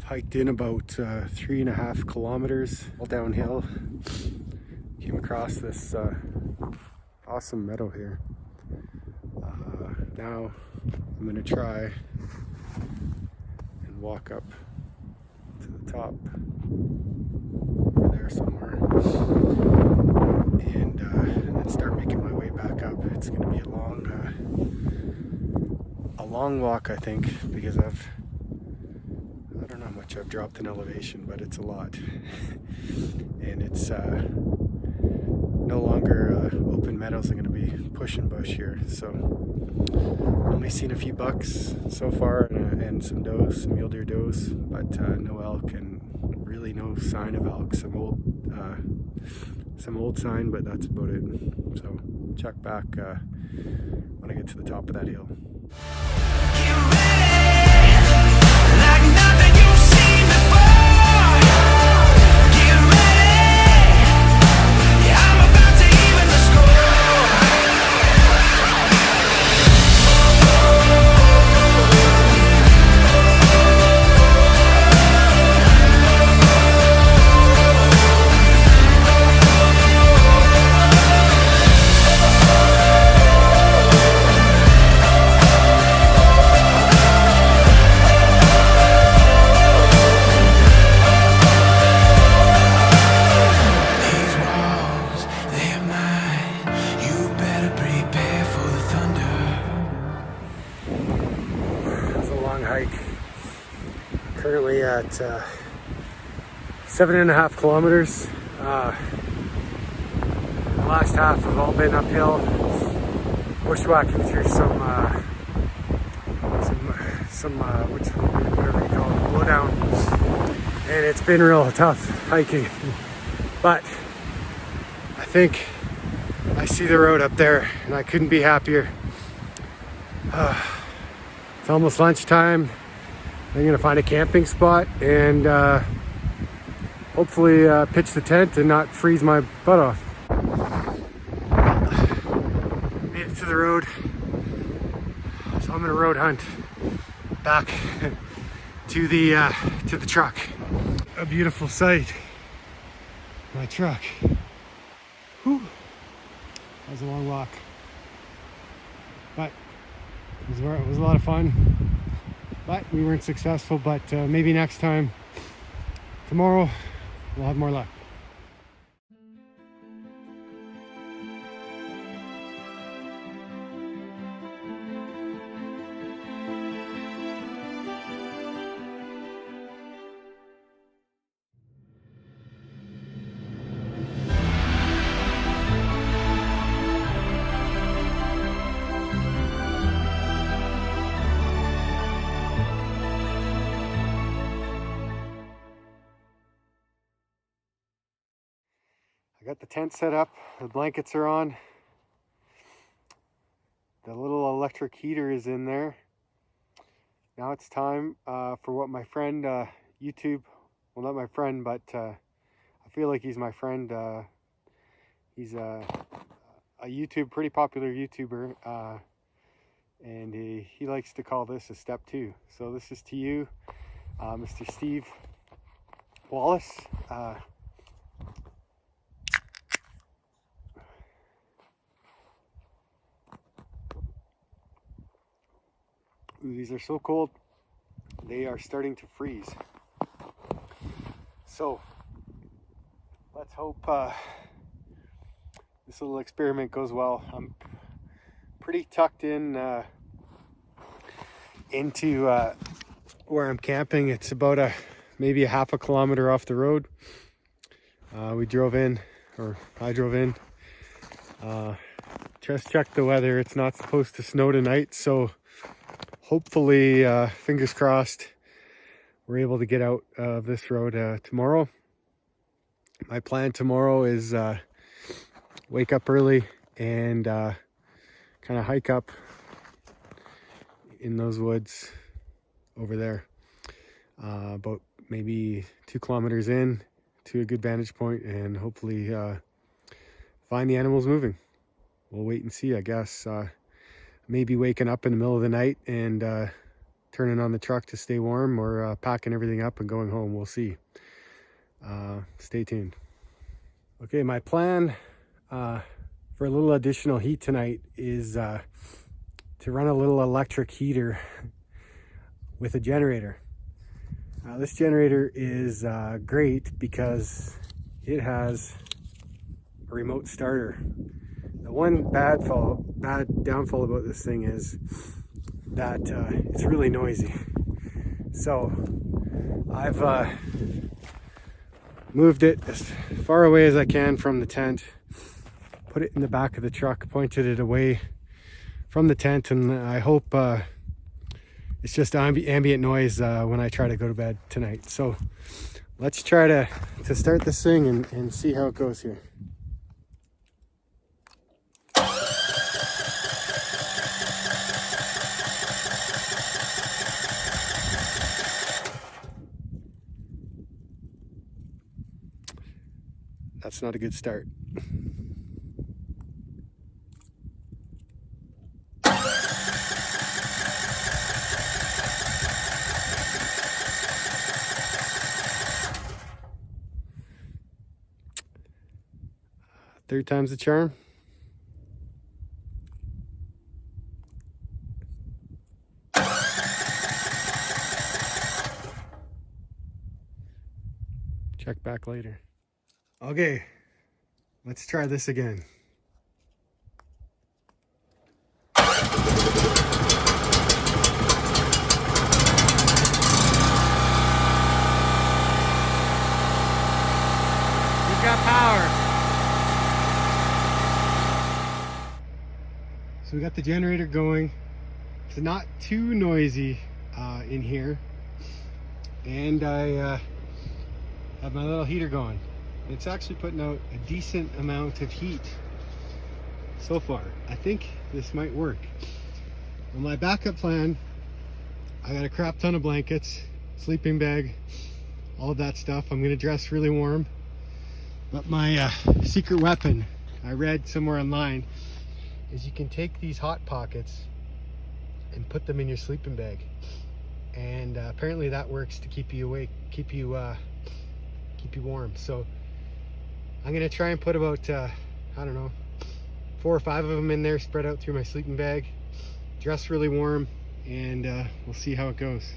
hiked in about 3.5 kilometers all downhill. Came across this awesome meadow here. Now I'm gonna try and walk up to the top over there somewhere and then start making my way back up. It's gonna be a long walk, I think, because I don't know how much I've dropped in elevation, but it's a lot. And it's no longer open meadows. I'm going to be pushing bush here. So only seen a few bucks so far and some does, some mule deer does, but no elk and really no sign of elk. Some old sign, but that's about it. So check back when I get to the top of that hill. Currently at 7.5 kilometers. The last half have all been uphill, bushwhacking through whatever you call it, low down, and it's been real tough hiking. But I think I see the road up there, and I couldn't be happier. It's almost lunchtime. I'm gonna find a camping spot and hopefully pitch the tent and not freeze my butt off. Made it to the road, so I'm gonna road hunt back to the truck. A beautiful sight. My truck. Whew. That was a long walk, but it was a lot of fun. But we weren't successful, but maybe next time, tomorrow, we'll have more luck. I got the tent set up, the blankets are on, the little electric heater is in there. Now it's time for what my friend YouTube, well, not my friend, but I feel like he's my friend. He's a pretty popular YouTuber, and he likes to call this a step 2. So this is to you, Mr. Steve Wallace. Ooh, these are so cold, they are starting to freeze. So let's hope this little experiment goes well. I'm pretty tucked in into where I'm camping. It's about maybe a half a kilometer off the road. We drove in, or I drove in. Just checked the weather. It's not supposed to snow tonight, so hopefully, fingers crossed, we're able to get out of this road tomorrow. My plan tomorrow is wake up early and kind of hike up in those woods over there, about maybe 2 kilometers in to a good vantage point, and hopefully find the animals moving. We'll wait and see, I guess. Maybe waking up in the middle of the night and turning on the truck to stay warm or packing everything up and going home. We'll see. Stay tuned. Okay, my plan for a little additional heat tonight is to run a little electric heater with a generator. This generator is great because it has a remote starter. The one bad downfall about this thing is that it's really noisy. So I've moved it as far away as I can from the tent, put it in the back of the truck, pointed it away from the tent, and I hope it's just ambient noise when I try to go to bed tonight. So let's try to start this thing and see how it goes here. That's not a good start. Third time's the charm. Check back later. Okay, let's try this again. We've got power. So we got the generator going. It's not too noisy in here. And I have my little heater going. It's actually putting out a decent amount of heat so far. I think this might work. On my backup plan, I got a crap ton of blankets, sleeping bag, all of that stuff. I'm gonna dress really warm. But my secret weapon, I read somewhere online, is you can take these hot pockets and put them in your sleeping bag. And apparently that works to keep you awake, keep you warm. So I'm gonna try and put about I don't know, 4 or 5 of them in there, spread out through my sleeping bag, dress really warm, and we'll see how it goes.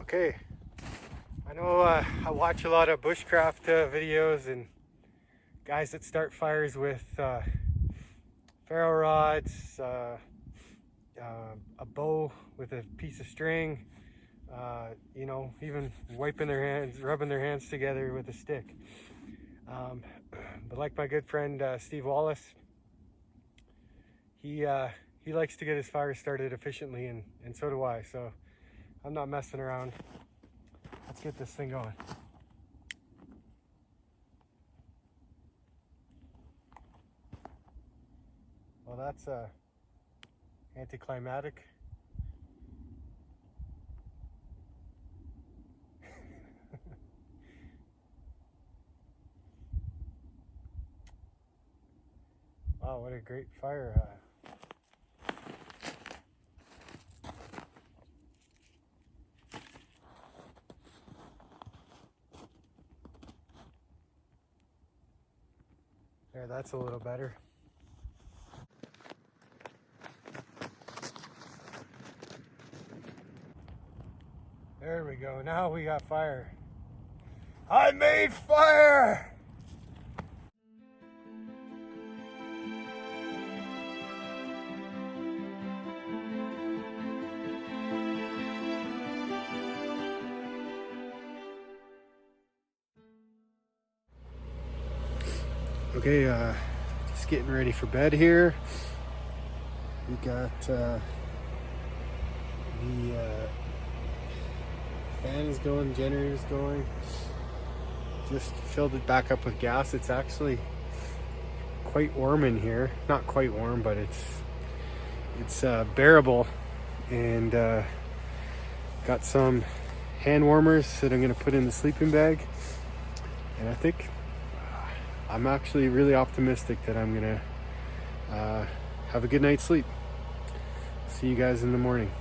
Okay, I know I watch a lot of bushcraft videos and guys that start fires with ferro rods, a bow with a piece of string, you know, even wiping their hands, rubbing their hands together with a stick. But like my good friend Steve Wallace, he likes to get his fire started efficiently, and so do I. So I'm not messing around. Let's get this thing going. Well, that's anticlimactic. Wow, what a great fire. There, that's a little better. There we go. Now we got fire. I made fire! Okay, just getting ready for bed here. We got the fan is going, generator's going. Just filled it back up with gas. It's actually quite warm in here. Not quite warm, but it's bearable. And got some hand warmers that I'm gonna put in the sleeping bag. And I think I'm actually really optimistic that I'm gonna have a good night's sleep. See you guys in the morning.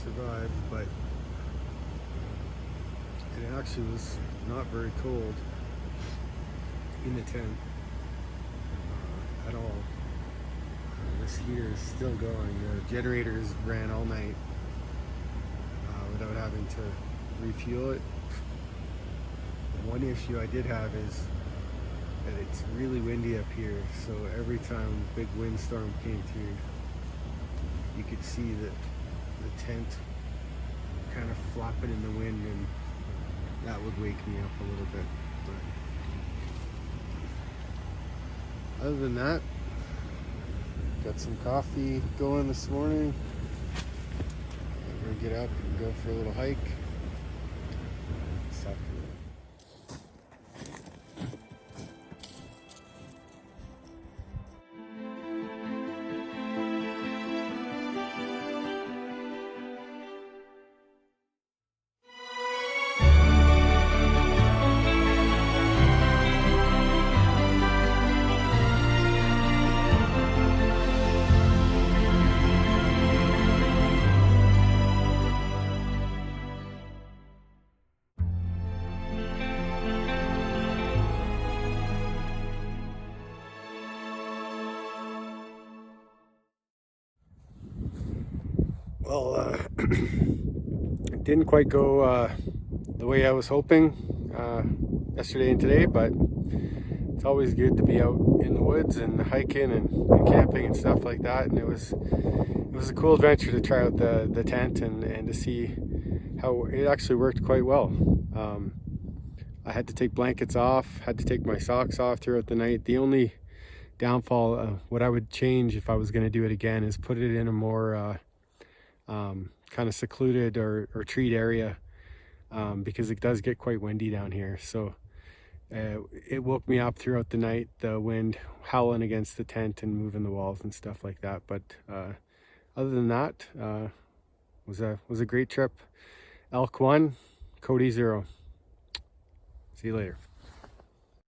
Survived, but it actually was not very cold in the tent at all. This heater is still going. The generators ran all night without having to refuel it. And one issue I did have is that it's really windy up here, so every time a big windstorm came through, you could see that the tent kind of flopping in the wind, and that would wake me up a little bit. But other than that, got some coffee going this morning. I'm gonna get up and go for a little hike. Well, it didn't quite go the way I was hoping yesterday and today, but it's always good to be out in the woods and hiking and camping and stuff like that. And it was a cool adventure to try out the tent and to see how it actually worked quite well. I had to take blankets off, had to take my socks off throughout the night. The only downfall, what I would change if I was going to do it again, is put it in a more kind of secluded or treed area, because it does get quite windy down here. So it woke me up throughout the night, the wind howling against the tent and moving the walls and stuff like that. But other than that, was a great trip. Elk 1, Cody 0. See you later.